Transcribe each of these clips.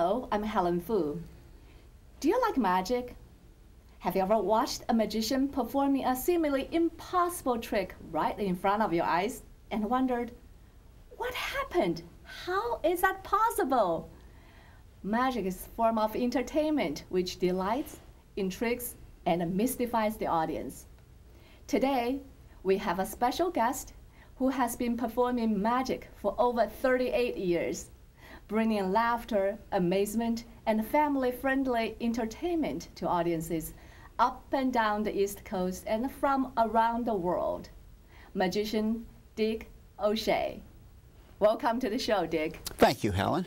Hello, I'm Helen Fu. Do you like magic? Have you ever watched a magician performing a seemingly impossible trick right in front of your eyes and wondered, what happened? How is that possible? Magic is a form of entertainment which delights, intrigues, and mystifies the audience. Today, we have a special guest who has been performing magic for over 38 years, bringing laughter, amazement, and family-friendly entertainment to audiences up and down the East Coast and from around the world. Magician Dick O'Shea. Welcome to the show, Dick. Thank you, Helen.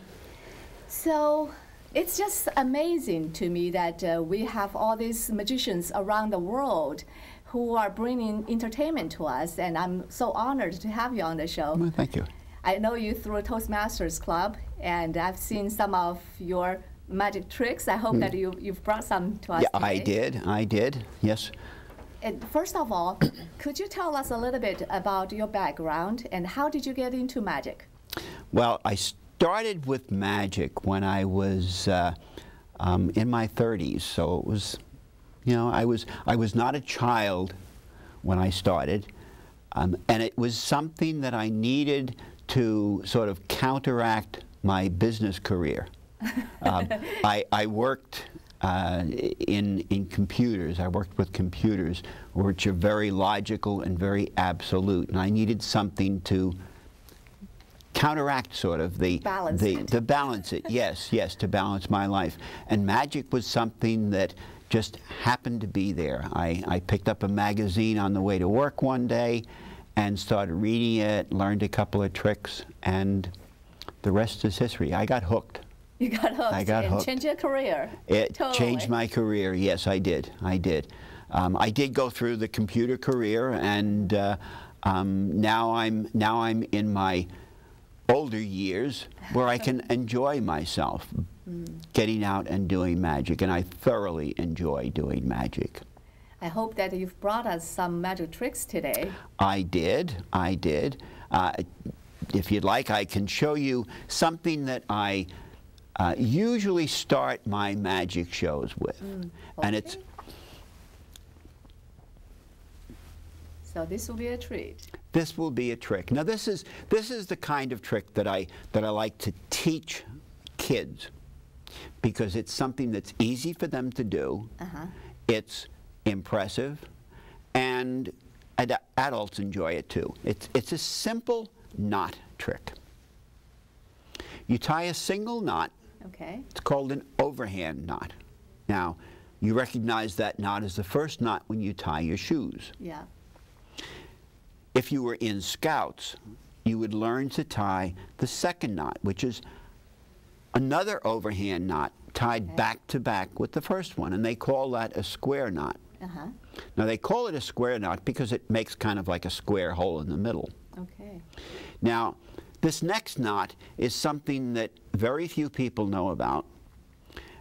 So, it's just amazing to me that we have all these magicians around the world who are bringing entertainment to us, and I'm so honored to have you on the show. Well, thank you. I know you through Toastmasters Club, and I've seen some of your magic tricks. I hope that you've brought some to us today. I did, yes. And first of all, could you tell us a little bit about your background and how did you get into magic? Well, I started with magic when I was in my 30s, so it was, you know, I was not a child when I started, and it was something that I needed to sort of counteract my business career. I worked in computers. I worked with computers, which are very logical and very absolute, and I needed something to counteract sort of to balance it. Yes, to balance my life. And magic was something that just happened to be there. I picked up a magazine on the way to work one day and started reading it, learned a couple of tricks, and the rest is history. I got hooked. You got hooked. I got hooked. Changed your career. It totally changed my career. Yes, I did. I did go through the computer career, and now I'm in my older years where I can enjoy myself getting out and doing magic, and I thoroughly enjoy doing magic. I hope that you've brought us some magic tricks today. I did. If you'd like, I can show you something that I usually start my magic shows with. Okay. And it's... So this will be a treat. This will be a trick. Now this is the kind of trick that I like to teach kids, because it's something that's easy for them to do. It's impressive, and adults enjoy it too. It's a simple knot trick. You tie a single knot. Okay. It's called an overhand knot. Now, you recognize that knot as the first knot when you tie your shoes. Yeah. If you were in Scouts, you would learn to tie the second knot, which is another overhand knot tied back to back with the first one, and they call that a square knot. Now they call it a square knot because it makes kind of like a square hole in the middle. Okay. Now, this next knot is something that very few people know about,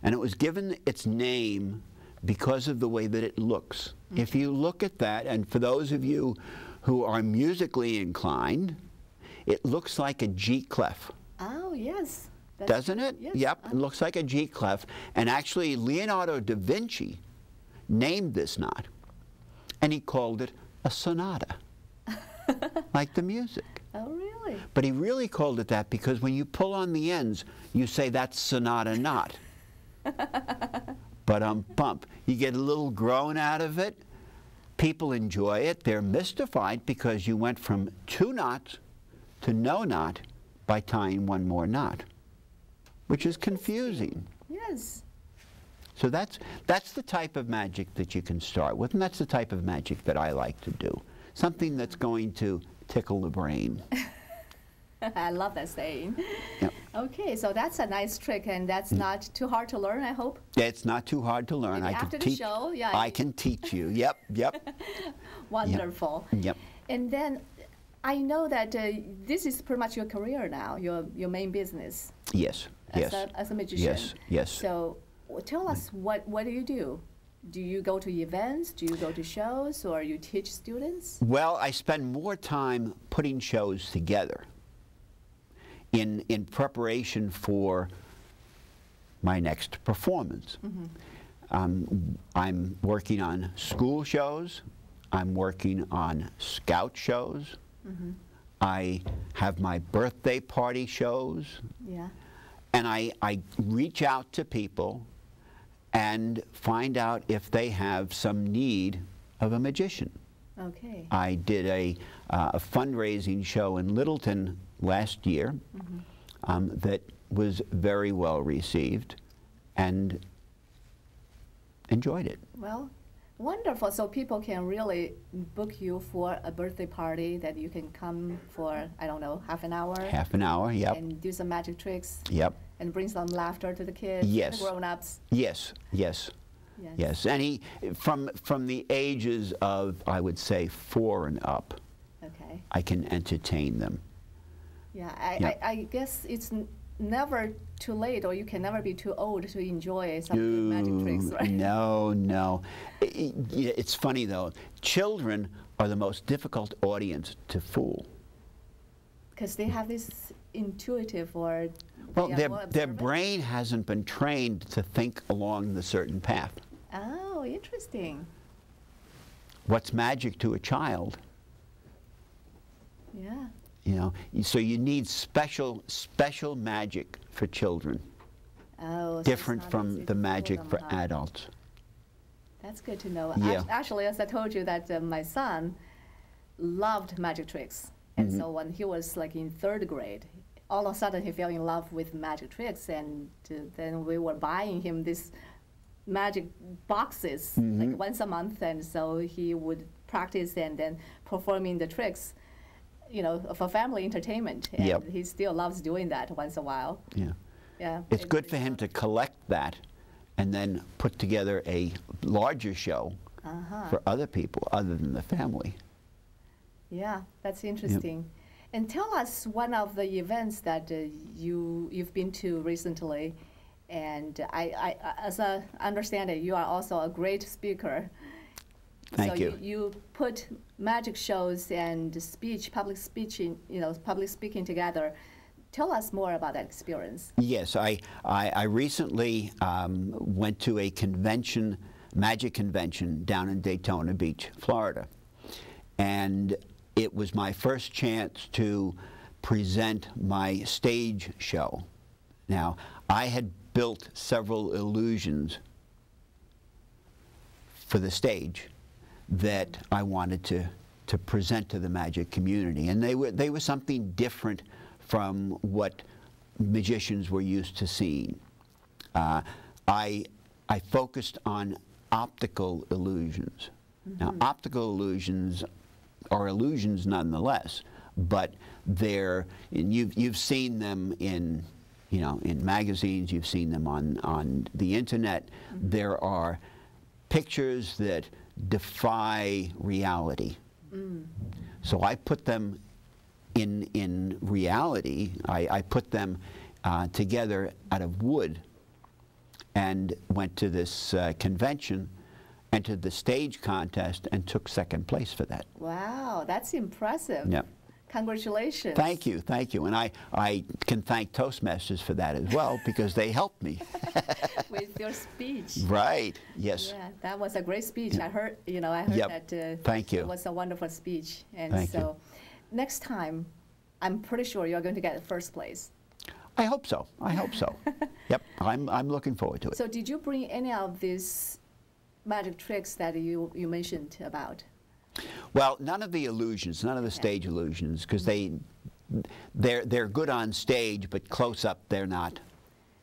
and it was given its name because of the way that it looks. If you look at that, and for those of you who are musically inclined, it looks like a G clef. Oh, yes. Doesn't it? Yes. Yep, it looks like a G clef. And actually, Leonardo da Vinci named this knot, and he called it a sonata, like the music. Oh, really? But he really called it that because when you pull on the ends, you say that's sonata knot. But bump. You get a little groan out of it. People enjoy it. They're mystified because you went from 2 knots to no knot by tying one more knot, which is confusing. Yes. So that's the type of magic that you can start with, and that's the type of magic that I like to do. Something that's going to tickle the brain. I love that saying. Yep. Okay, so that's a nice trick, and that's not too hard to learn, I hope. It's not too hard to learn. Maybe after the show, yeah. I can teach you. Yep. Wonderful. Yep. And then I know that this is pretty much your career now, your main business. Yes. As a magician. Yes. So tell us, what do you do? Do you go to events? Do you go to shows? Or you teach students? Well, I spend more time putting shows together in preparation for my next performance. I'm working on school shows. I'm working on scout shows. I have my birthday party shows. Yeah. And I reach out to people and find out if they have some need of a magician. Okay. I did a fundraising show in Littleton last year that was very well received and enjoyed it. Well, wonderful. So people can really book you for a birthday party that you can come for, I don't know, half an hour? Half an hour, yep. And do some magic tricks? Yep. And bring some laughter to the kids, Yes. the grown-ups? Yes, yes. Yes. Yes, and from the ages of, I would say, 4 and up, Okay. I can entertain them. Yeah, Yeah. I guess it's never too late, or you can never be too old to enjoy some of the magic tricks, right? No, no. It's funny though. Children are the most difficult audience to fool. Because they have this intuitive or Well, they are more their observant. brain hasn't been trained to think along the certain path. Oh, interesting. What's magic to a child? Yeah. You know, so you need special magic for children, Oh, so it's different not from easy the to fool magic them, for huh? adults. That's good to know. Yeah. Actually, as I told you, that my son loved magic tricks, and so when he was like in 3rd grade, all of a sudden he fell in love with magic tricks, and then we were buying him these magic boxes like once a month, and so he would practice and then performing the tricks, you know, for family entertainment. And Yep. he still loves doing that once in a while. Yeah. Yeah. It's good for him to collect that and then put together a larger show for other people other than the family. Yeah, that's interesting. And tell us one of the events that you've been to recently. And as I understand it, you are also a great speaker. Thank so you. You put magic shows and speech, public speaking, public speaking together. Tell us more about that experience. Yes, I recently went to a convention, magic convention down in Daytona Beach, Florida. And it was my first chance to present my stage show. Now, I had built several illusions for the stage that I wanted to present to the magic community. And they were something different from what magicians were used to seeing. I focused on optical illusions. Now, optical illusions are illusions nonetheless, but they're, and you've seen them in, in magazines, you've seen them on the internet. There are pictures that defy reality. So I put them in reality. I put them together out of wood and went to this convention, entered the stage contest, and took 2nd place for that. Wow, that's impressive. Yep. Congratulations. Thank you, thank you. And I can thank Toastmasters for that as well, because they helped me. With your speech. Right, yes. Yeah, that was a great speech. I heard, Yep. that Thank you. it was a wonderful speech. And Thank so you. next time, I'm pretty sure you're going to get 1st place. I hope so. I hope so. Yep, I'm looking forward to it. So did you bring any of these magic tricks that you mentioned about? Well, none of the illusions, none of the stage illusions, because they're good on stage, but close up they're not.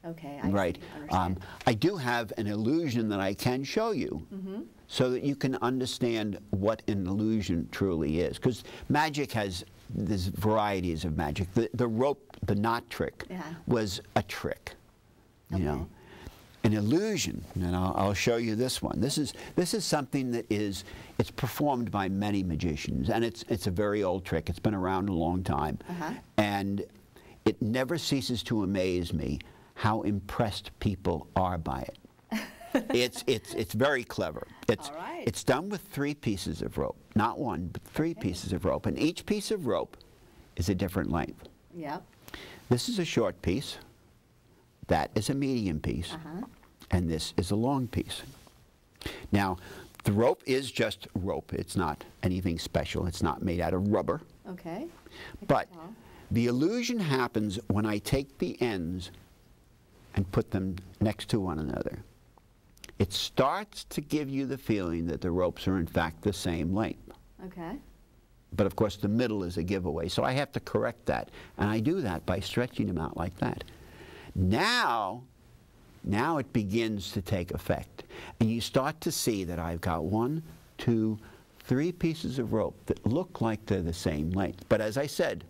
Okay, Right. understand. I do have an illusion that I can show you, so that you can understand what an illusion truly is. Because magic there's varieties of magic. The rope, the knot trick, was a trick. You know, an illusion, and I'll show you this one. This is something that it's performed by many magicians, and it's a very old trick. It's been around a long time, and it never ceases to amaze me how impressed people are by it. It's very clever. It's done with 3 pieces of rope, not 1, but 3 pieces of rope, and each piece of rope is a different length. Yeah. This is a short piece. That is a medium piece, and this is a long piece. Now, the rope is just rope. It's not anything special. It's not made out of rubber. Okay. But the illusion happens when I take the ends and put them next to one another. It starts to give you the feeling that the ropes are in fact the same length. Okay. But of course the middle is a giveaway, so I have to correct that. And I do that by stretching them out like that. Now it begins to take effect. And you start to see that I've got 1, 2, 3 pieces of rope that look like they're the same length. But as I said,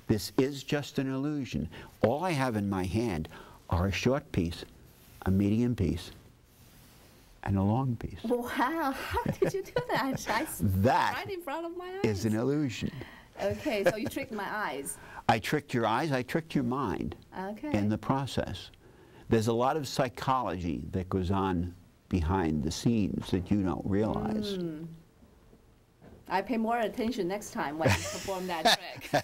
this is just an illusion. All I have in my hand are a short piece, a medium piece, and a long piece. Wow, how did you do that? That right in front of my eyes. is an illusion. Okay, so you tricked my eyes. I tricked your eyes, I tricked your mind in the process. There's a lot of psychology that goes on behind the scenes that you don't realize. I pay more attention next time when you perform that trick.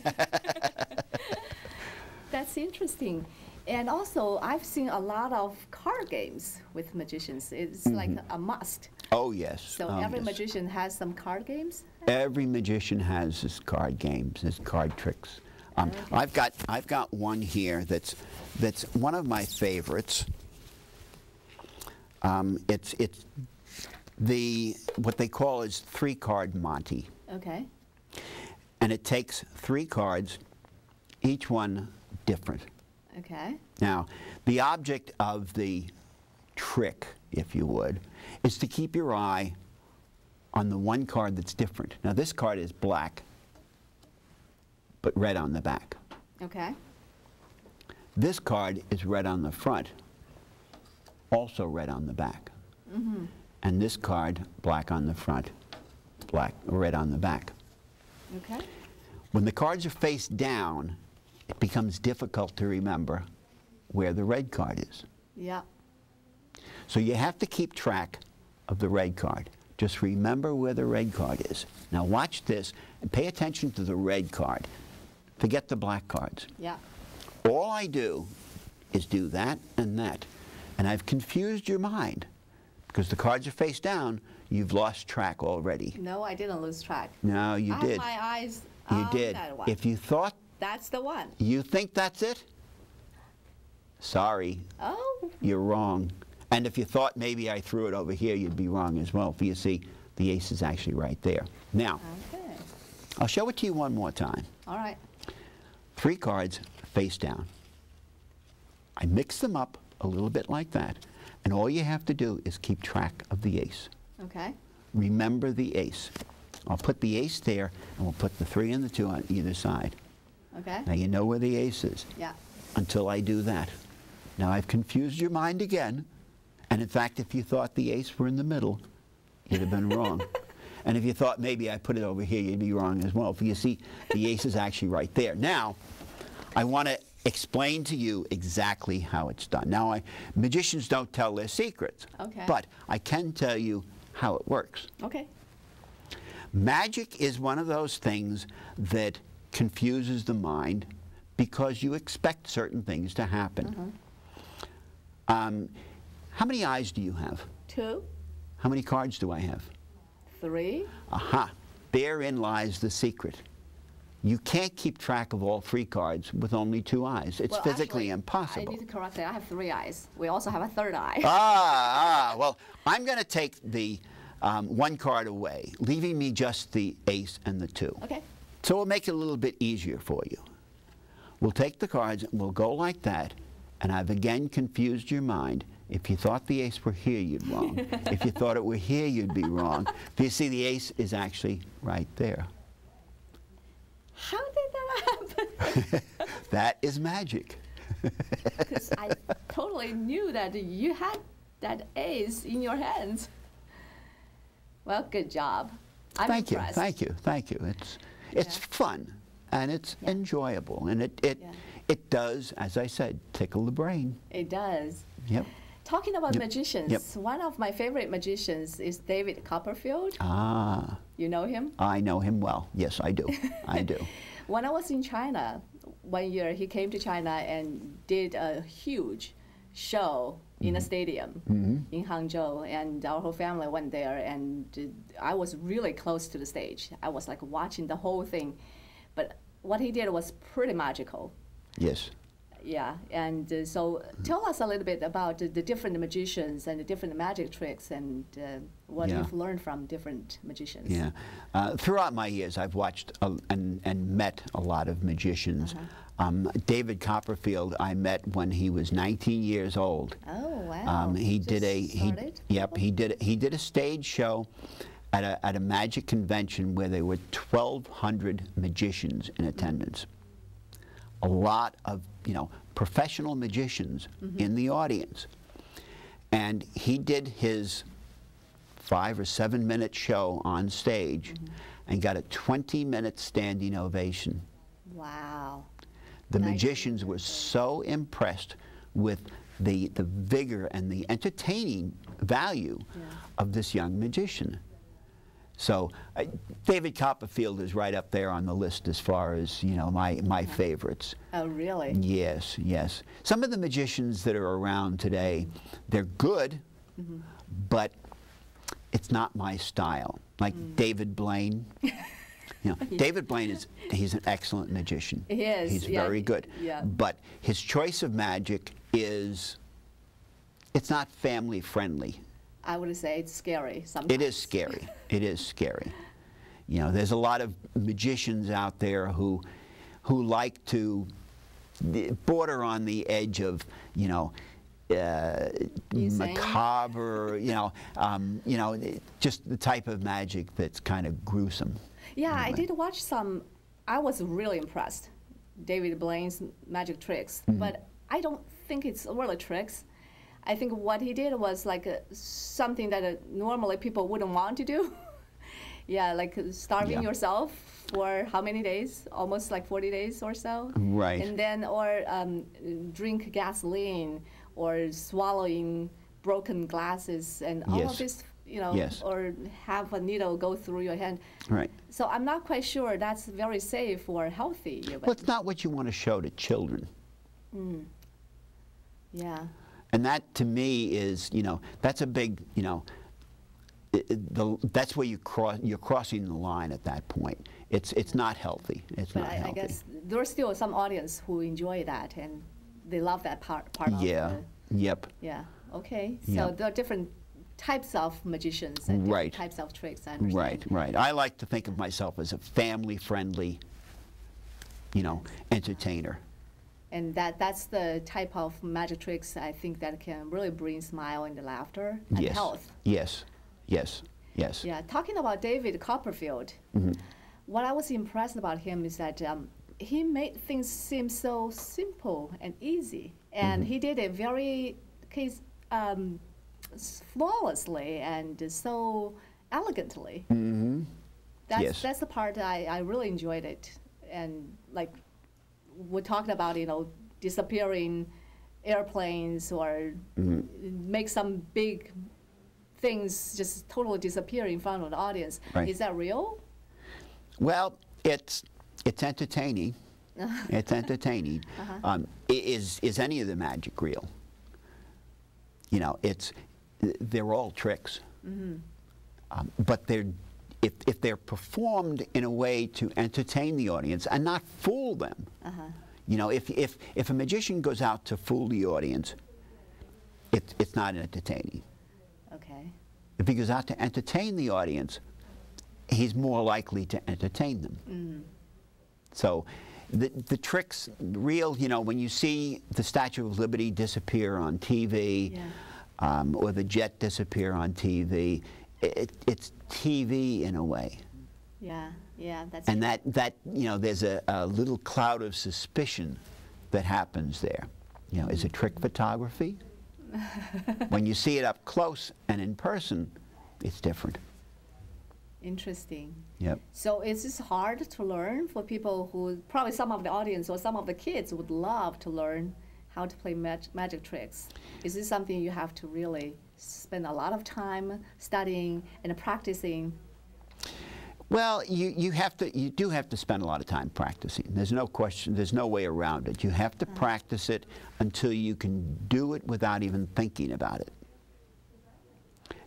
That's interesting. And also, I've seen a lot of card games with magicians. It's like a must. Oh, yes. So every magician has some card games? Every magician has his card games, his card tricks. I've got one here that's one of my favorites. It's what they call is 3-card Monte. Okay. And it takes 3 cards, each one different. Okay. Now, the object of the trick, if you would, is to keep your eye on the one card that's different. Now, this card is black, but red on the back. Okay. This card is red on the front, also red on the back. And this card, black on the front, red on the back. Okay. When the cards are face down, it becomes difficult to remember where the red card is. Yeah. So you have to keep track of the red card. Just remember where the red card is. Now watch this and pay attention to the red card. Forget the black cards. Yeah. All I do is do that and that. And I've confused your mind. Because the cards are face down, you've lost track already. No, I didn't lose track. No, you I did. have my eyes You on did. that one. If you thought That's the one. you think that's it, sorry, Oh. you're wrong. And if you thought maybe I threw it over here, you'd be wrong as well. For you see, the ace is actually right there. Now, Okay. I'll show it to you one more time. All right. 3 cards face down. I mix them up a little bit like that. And all you have to do is keep track of the ace. Okay. Remember the ace. I'll put the ace there, and we'll put the 3 and the 2 on either side. Okay. Now you know where the ace is. Yeah. Until I do that. Now I've confused your mind again. And in fact, if you thought the ace were in the middle, you'd have been wrong. And if you thought maybe I put it over here, you'd be wrong as well. For you see, the ace is actually right there. Now, I want to explain to you exactly how it's done. Now, magicians don't tell their secrets. Okay. But I can tell you how it works. Okay. Magic is one of those things that confuses the mind because you expect certain things to happen. How many eyes do you have? 2, How many cards do I have? 3. Aha! Therein lies the secret. You can't keep track of all 3 cards with only 2 eyes. It's Well, physically actually, impossible. I need to correct that. I have 3 eyes. We also have a 3rd eye. Well, I'm going to take the 1 card away, leaving me just the ace and the 2. Okay. So we'll make it a little bit easier for you. We'll take the cards, and we'll go like that, and I've again confused your mind. If you thought the ace were here, you'd be wrong. If you thought it were here, you'd be wrong. But you see, the ace is actually right there. How did that happen? That is magic. Because I totally knew that you had that ace in your hands. Well, good job. I'm Thank you, impressed. thank you, thank you. It's fun and it's enjoyable, and it does, as I said, tickle the brain. It does. Yep. Talking about magicians, Yep. one of my favorite magicians is David Copperfield. Ah, You know him? I know him well. Yes, I do. I do. When I was in China, one year he came to China and did a huge show in a stadium in Hangzhou, and our whole family went there, and I was really close to the stage. I was like watching the whole thing, but what he did was pretty magical. Yes. Yeah, and so tell us a little bit about the different magicians and the different magic tricks and what you've learned from different magicians. Yeah. Throughout my years, I've watched and met a lot of magicians. David Copperfield I met when he was 19 years old. Oh, wow. He did a stage show at a magic convention where there were 1,200 magicians in attendance. A lot of, professional magicians in the audience. And he did his 5 or 7 minute show on stage and got a 20-minute standing ovation. Wow. The magicians were so impressed with the vigor and the entertaining value of this young magician. So David Copperfield is right up there on the list as far as, my favorites. Oh, really? Yes, yes. Some of the magicians that are around today, they're good, but it's not my style. Like David Blaine. David Blaine he's an excellent magician. He is. He's very good. Yeah. But his choice of magic it's not family friendly. I would say it's scary sometimes. It is scary. It is scary. There's a lot of magicians out there who like to border on the edge of, macabre, just the type of magic that's kind of gruesome. Yeah, I did watch some. I was really impressed. David Blaine's magic tricks, but I don't think it's really tricks. I think what he did was like something that normally people wouldn't want to do. Yeah, like starving yourself for how many days? Almost like 40 days or so. Right. And then, or drink gasoline, or swallowing broken glasses, and all of this, or have a needle go through your hand. Right. So I'm not quite sure that's very safe or healthy. Well, it's not what you want to show to children. Yeah. And that, to me, is, that's a big, that's where you're crossing the line at that point. It's not healthy. It's not healthy. I guess there's still some audience who enjoy that, and they love that part of it. Yep. Yeah. Okay. So there are different types of magicians and different types of tricks, I understand. Right. I like to think of myself as a family-friendly, entertainer. And that's the type of magic tricks I think that can really bring smile and laughter and health. Yes. Yeah, talking about David Copperfield, what I was impressed about him is that he made things seem so simple and easy, and he did it very flawlessly and so elegantly. That's the part I really enjoyed it, and like we're talking about, disappearing airplanes or make some big things just totally disappear in front of the audience. Right. Is that real? Well, it's entertaining. It's entertaining. Is any of the magic real? They're all tricks. But if they're performed in a way to entertain the audience and not fool them. If a magician goes out to fool the audience, it's not entertaining. Okay. If he goes out to entertain the audience, he's more likely to entertain them. So the tricks, real, when you see the Statue of Liberty disappear on TV, or the jet disappear on TV, it's TV in a way. Yeah, that's and that there's a little cloud of suspicion that happens there. Is it trick photography? When you see it up close and in person, it's different. Interesting. Yep. So is this hard to learn for people who, probably some of the audience or some of the kids would love to learn how to play magic tricks? Is this something you have to really spend a lot of time studying and practicing? Well, you do have to spend a lot of time practicing. There's no question, there's no way around it. You have to practice it until you can do it without even thinking about it.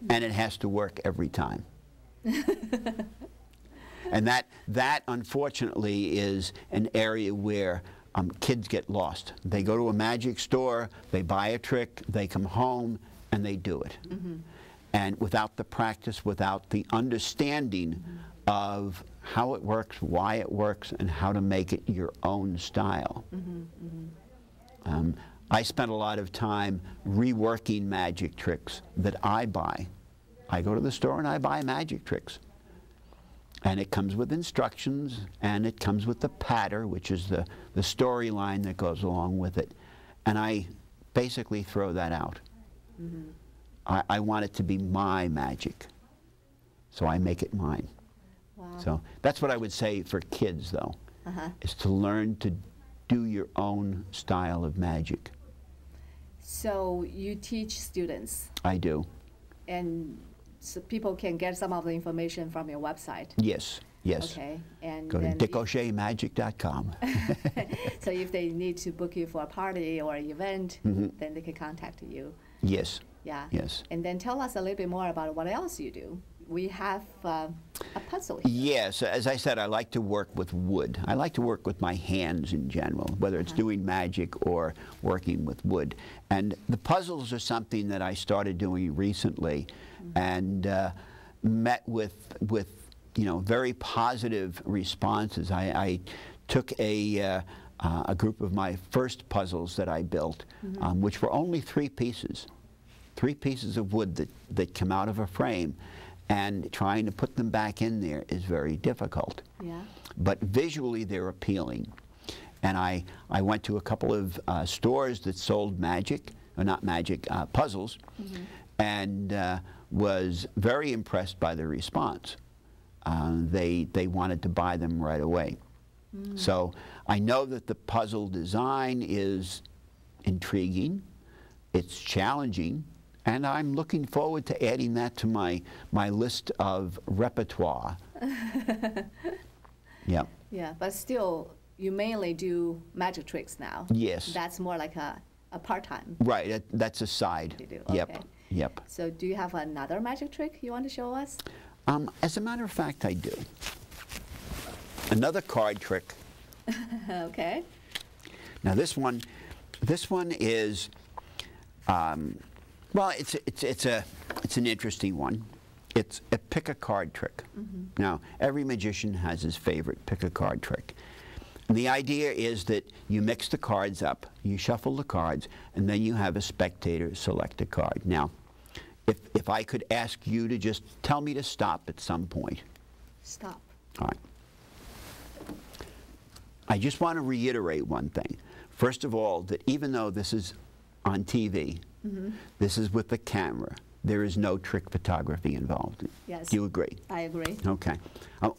And it has to work every time. And that unfortunately is an area where kids get lost. They go to a magic store, they buy a trick, they come home, and they do it. And without the practice, without the understanding of how it works, why it works, and how to make it your own style. I spent a lot of time reworking magic tricks that I buy. I go to the store and I buy magic tricks. And it comes with instructions, and it comes with the pattern, which is the storyline that goes along with it. And I basically throw that out. I want it to be my magic, so I make it mine. Wow. So that's what I would say for kids, though, is to learn to do your own style of magic. So you teach students? I do. And so people can get some of the information from your website? Yes, yes. Okay. And go to dickoshaymagic.com. So if they need to book you for a party or an event, then they can contact you. Yes. Yeah. Yes. And then tell us a little bit more about what else you do. We have a puzzle here. Yes, as I said, I like to work with wood. I like to work with my hands in general, whether it's doing magic or working with wood. And the puzzles are something that I started doing recently, and met with very positive responses. I took a group of my first puzzles that I built, which were only 3 pieces. 3 pieces of wood that come out of a frame, and trying to put them back in there is very difficult. Yeah. But visually they're appealing. And I went to a couple of stores that sold magic, or not magic, puzzles, and was very impressed by the response. They wanted to buy them right away. So I know that the puzzle design is intriguing, it's challenging, and I'm looking forward to adding that to my list of repertoire. Yeah. Yeah, but still, you mainly do magic tricks now. Yes. That's more like a part-time. Right, that's a side. You do, Yep, okay. yep. So do you have another magic trick you want to show us? As a matter of fact, I do. Another card trick. Okay. Now this one is, well, it's an interesting one. It's a pick a card trick. Now every magician has his favorite pick a card trick. And the idea is that you mix the cards up, you shuffle the cards, and then you have a spectator select a card. Now, if I could ask you to just tell me to stop at some point. Stop. All right. I just want to reiterate one thing. First of all, that even though this is on TV, this is with the camera, there is no trick photography involved. Yes. Do you agree? I agree. Okay.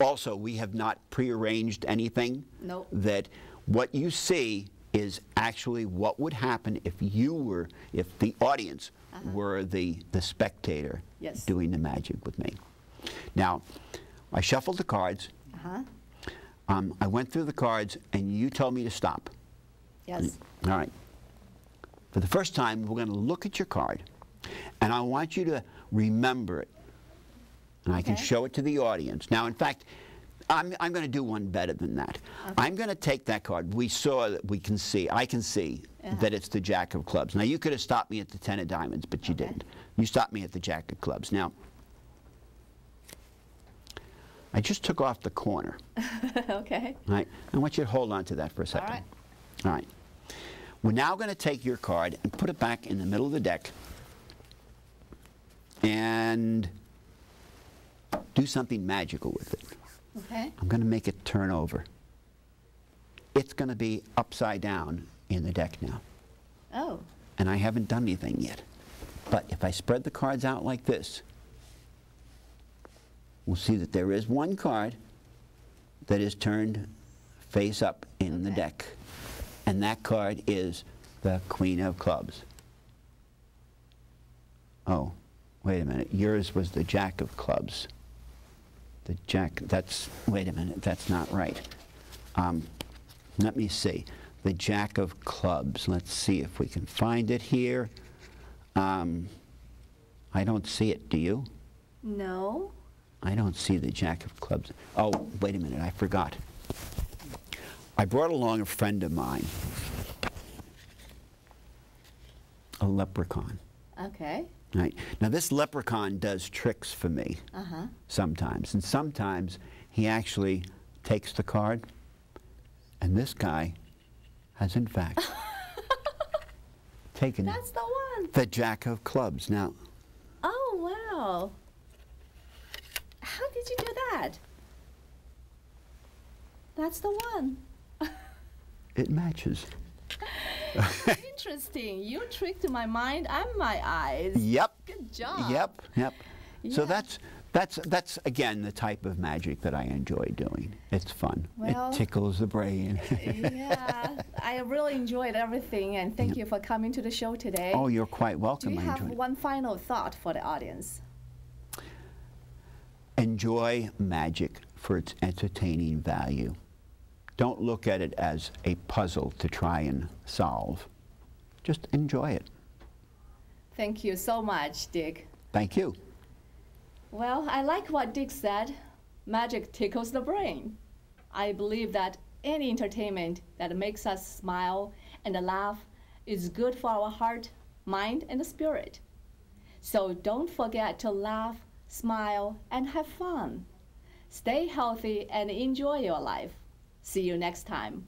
Also, we have not prearranged anything. Nope. That what you see is actually what would happen if the audience were the spectator doing the magic with me. Now, I shuffled the cards. I went through the cards, and you told me to stop. Yes. All right. For the first time, we're going to look at your card, and I want you to remember it. And I can show it to the audience. Now, in fact, I'm going to do one better than that. I'm going to take that card. I can see that it's the Jack of Clubs. Now, you could have stopped me at the 10 of Diamonds, but you didn't. You stopped me at the Jack of Clubs. Now, I just took off the corner. Okay. All right. I want you to hold on to that for a second. All right. All right. We're now going to take your card and put it back in the middle of the deck and do something magical with it. Okay. I'm going to make it turn over. It's going to be upside down in the deck now. Oh. And I haven't done anything yet. But if I spread the cards out like this, we'll see that there is one card that is turned face up in the deck. And that card is the Queen of Clubs. Oh, wait a minute. Yours was the Jack of Clubs. The jack, wait a minute, that's not right. Let me see. The jack of clubs. Let's see if we can find it here. I don't see it, do you? No. I don't see the jack of clubs. Oh, wait a minute, I forgot. I brought along a friend of mine, a leprechaun. Okay. Right. Now this leprechaun does tricks for me sometimes, and sometimes he actually takes the card, and this guy has in fact taken That's the one. the jack of clubs. Now, Oh, wow. How did you do that? That's the one. it matches. Interesting. You tricked my mind and my eyes. Yep. Good job. Yep. Yep. So Yeah. that's again the type of magic that I enjoy doing. It's fun. Well, it tickles the brain. Yeah, I really enjoyed everything, and thank you for coming to the show today. Oh, you're quite welcome. Do you I have enjoyed it. one final thought for the audience? Enjoy magic for its entertaining value. Don't look at it as a puzzle to try and solve. Just enjoy it. Thank you so much, Dick. Thank you. Well, I like what Dick said. Magic tickles the brain. I believe that any entertainment that makes us smile and laugh is good for our heart, mind, and spirit. So don't forget to laugh, smile, and have fun. Stay healthy and enjoy your life. See you next time.